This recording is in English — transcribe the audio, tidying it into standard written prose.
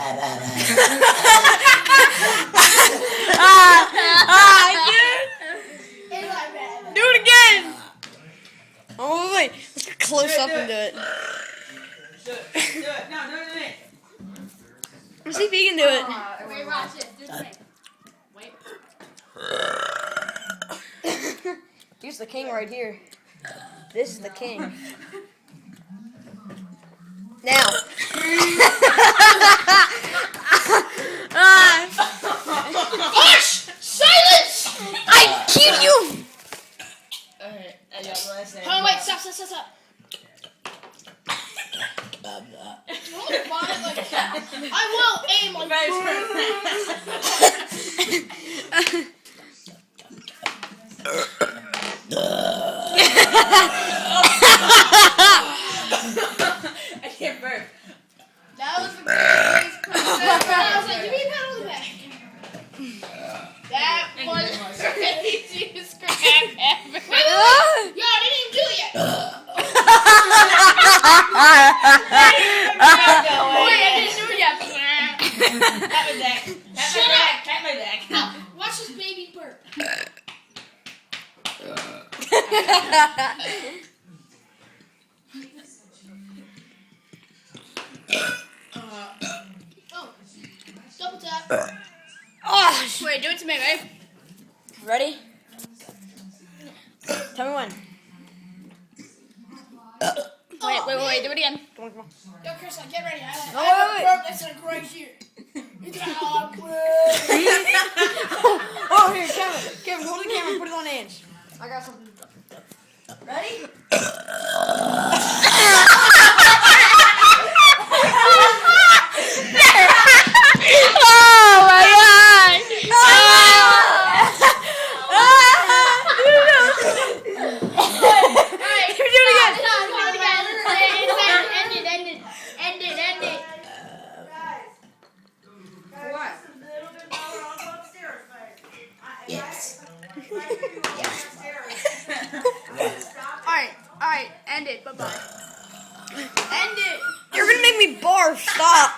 Dude. Do it again. Oh wait, let's get close up and do it. Do it. No, do it. Let's see if he can do it. Wait, watch it. Do the thing. Wait. Here's the king right here. This is the king. Now. Hush! Silence! I kill you. Okay, listen. Oh, wait, stop. Don't vomit like that. I will aim like I can't burp. That was the craziest crap ever. I was like, give me a pat on the back. That was the craziest crap ever. Wait. Yo, I didn't even do it yet. Wait, I didn't do it yet. Pat my back. Shut up. Pat my back. Now, watch this baby burp. Oh, double tap. Oh, Wait, do it to me, right? ready? Tell me when. Wait, do it again. Come on. Yo, Chris, get ready. I Oh, have wait. a burp that's like right here. Oh, here, Kevin, hold the camera and put it on Ange. I got something. Ready? Oh my god! End it. What? Yes. Alright, end it. Bye-bye. End it. You're gonna make me barf. Stop.